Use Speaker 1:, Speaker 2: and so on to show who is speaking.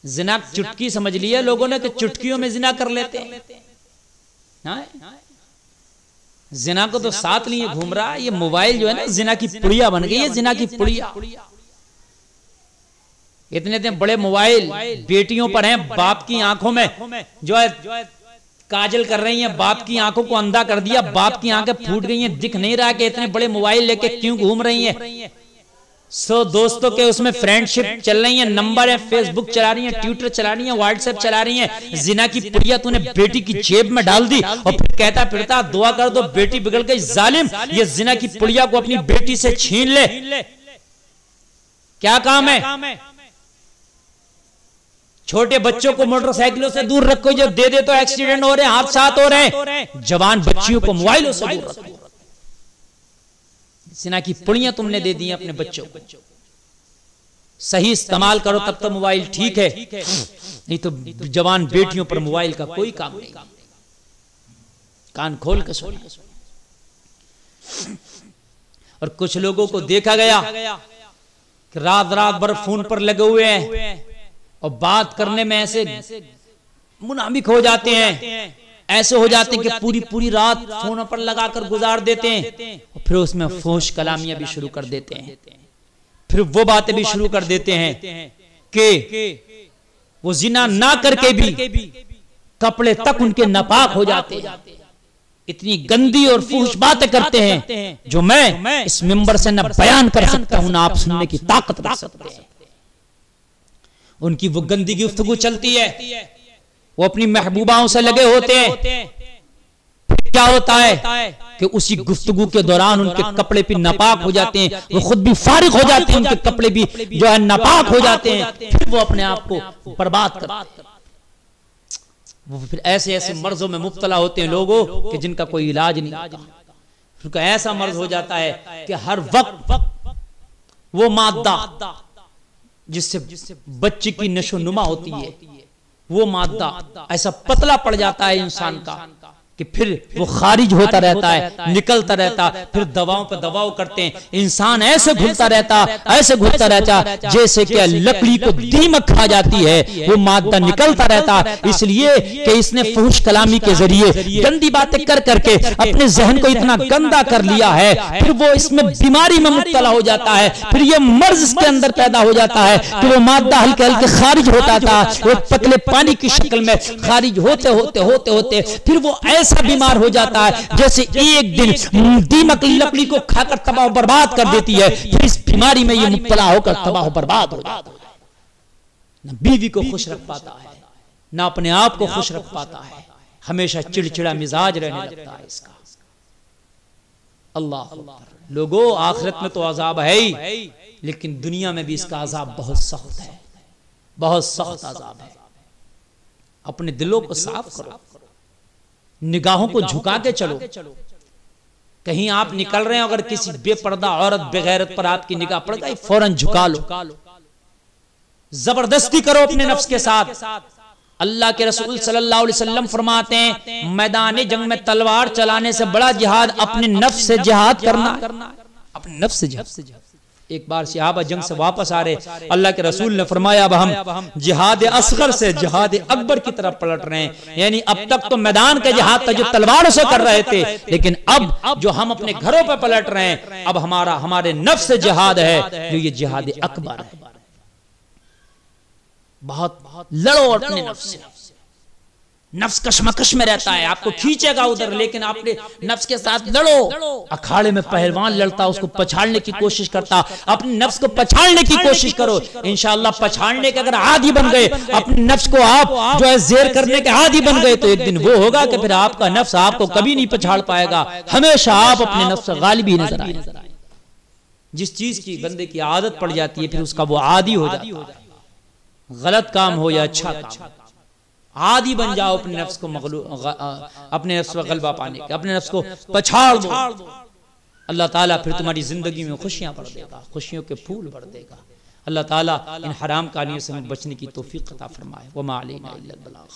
Speaker 1: जिना चुटकी समझ लिया लोगों ने कि चुटकियों में जिना कर लेते हैं। जिना को तो साथ लिए घूम रहा है। ये मोबाइल जो है ना जिना की पुड़िया बन गई है, जिना की पुड़िया। इतने इतने बड़े मोबाइल बेटियों पर हैं, बाप की आंखों में जो है काजल कर रही हैं, बाप की आंखों को अंधा कर दिया, बाप की आंखें फूट गई हैं, दिख नहीं रहा कि इतने बड़े मोबाइल लेके क्यों घूम रही हैं। दोस्तों के उसमें फ्रेंडशिप चल रही है, नंबर है, फेसबुक चला रही है, ट्विटर चला रही है, व्हाट्सएप चला रही है। जिना की पुड़िया तूने बेटी की जेब में डाल दी और फिर कहता फिरता दुआ कर दो बेटी बिगड़ गई। जालिम, ये जिना की पुड़िया को अपनी बेटी से छीन ले, क्या काम है? छोटे बच्चों को मोटरसाइकिलों से दूर रखो, जो दे दे तो एक्सीडेंट हो रहे हैं, हादसात हो रहे हैं। जवान बच्चियों को मोबाइलों से दूर रखो। जिना की पुड़ियां तुमने दे दी अपने बच्चों को। सही इस्तेमाल करो तब तो मोबाइल ठीक है, नहीं तो जवान बेटियों पर मोबाइल का कोई काम नहीं। कान खोल के सुनो। और कुछ लोगों को देखा गया कि रात रात भर फोन पर लगे हुए हैं और बात करने में ऐसे मुनाफिक हो जाते हैं, ऐसे हो जाते हैं कि पूरी पूरी रात फोन पर लगाकर गुजार देते हैं और फिर उसमें फोश कलामियां भी शुरू कर देते हैं। फिर वो बातें भी शुरू कर देते हैं कि वो जिना ना करके भी कपड़े तक उनके नापाक हो जाते हैं। इतनी गंदी और फूश बातें करते हैं जो मैं इस मिंबर से न बयान कर सकता हूं, ना आप सुनने की ताकत रख सकते हैं। उनकी वो गंदी गुफ्तगू चलती है, वो अपनी महबूबाओं से लगे होते हैं। फिर क्या होता है कि उसी गुफ्तगू के दौरान उनके कपड़े भी नापाक हो जाते हैं, वो खुद भी फारिग हो जाते हैं, उनके कपड़े भी जो है नापाक हो जाते हैं। फिर वो अपने आप को बर्बाद करते हैं। वो फिर ऐसे ऐसे मर्जों में मुब्तला होते हैं लोगों कि जिनका कोई इलाज नहीं होता। उनका ऐसा मर्ज हो जाता है कि हर वक्त वो मादा जिससे बच्चे की नशोनुमा होती है, वो मादा ऐसा पतला पड़ जाता है इंसान का कि फिर वो खारिज होता रहता है, निकलता रहता। फिर दवाओं पर दवाओं करते हैं, इंसान ऐसे घुलता रहता, ऐसे घुलता रहता जैसे कि लकड़ी को दीमक खा जाती है, वो मादा निकलता रहता। इसलिए कि इसने फहुश कलामी के जरिए गंदी बातें कर करके अपने जहन को इतना गंदा कर लिया है, फिर वो इसमें बीमारी में मुब्तला हो जाता है। फिर ये मर्ज इसके अंदर पैदा हो जाता है कि वो मादा हल्के हल्के खारिज होता था, वो पतले पानी की शक्ल में खारिज होते होते होते होते फिर वो ऐसा बीमार हो जाता है जैसे एक दिन दीमक लकड़ी को खाकर तबाह बर्बाद कर देती है। फिर इस बीमारी में ये मुब्तला होकर तबाह बर्बाद हो जाता है। न बीवी को खुश रख पाता है, न अपने आप को खुश रख पाता है, हमेशा चिड़चिड़ा मिजाज रहने लगता है इसका। अल्लाह लोगों, आखिरत में तो अजाब है ही, लेकिन दुनिया में भी इसका अजाब बहुत सख्त है, बहुत सख्त अजाब है। अपने दिलों को साफ करो, निगाहों को झुका के चलो। कहीं आप निकल रहे हैं, अगर किसी बेपर्दा औरत बेगैरत पर आपकी निगाह पड़ गई, फौरन झुका लो। जबरदस्ती करो अपने नफ्स के साथ। अल्लाह के रसूल सल्लल्लाहु अलैहि वसल्लम फरमाते हैं, मैदान जंग में तलवार चलाने से बड़ा जिहाद अपने नफ्स से जिहाद करना, अपने नफ्स से जिहाद। एक बार सहाबा जंग से वापस आ रहे, अल्लाह के रसूल ने फरमाया अब हम जिहाद असगर से जिहाद अकबर की तरफ पलट रहे हैं। यानी अब तक तो मैदान का जिहाद था जो तलवारों से कर रहे थे, लेकिन अब जो हम अपने घरों पर पलट रहे हैं, अब हमारे नफ्स से जिहाद है, जो ये जिहाद अकबर है। बहुत लड़ो अपने नफ्स से। नफ्स कशमकश में रहता है, आपको खींचेगा उधर, लेकिन आपने नफ्स के साथ लड़ो। अखाड़े में पहलवान लड़ता, उसको पछाड़ने की कोशिश करता, अपने नफ्स को पछाड़ने की कोशिश करो। इंशाअल्लाह पछाड़ने के अगर आदी बन गए, अपने नफ्स को आप जो है जेर करने के आदी बन गए, तो एक दिन वो होगा कि फिर आपका नफ्स आपको कभी नहीं पछाड़ पाएगा। हमेशा आप अपने नफ्स से गालिब ही नजर आए। जिस चीज की बंदे की आदत पड़ जाती है, फिर उसका वो आदी हो जाता है। गलत काम हो या अच्छा काम, आदी बन जाओ अपने नफ्स को अपने नफ्स पर गलबा पाने के, अपने नफ्स को पछाड़ दो। अल्लाह ताला फिर तुम्हारी जिंदगी में खुशियां भर देगा, खुशियों के फूल भर देगा। अल्लाह ताला इन हराम कहानियों से हमें बचने की तौफीक अता फरमाए। वमा अलैना इल्लल बलाग।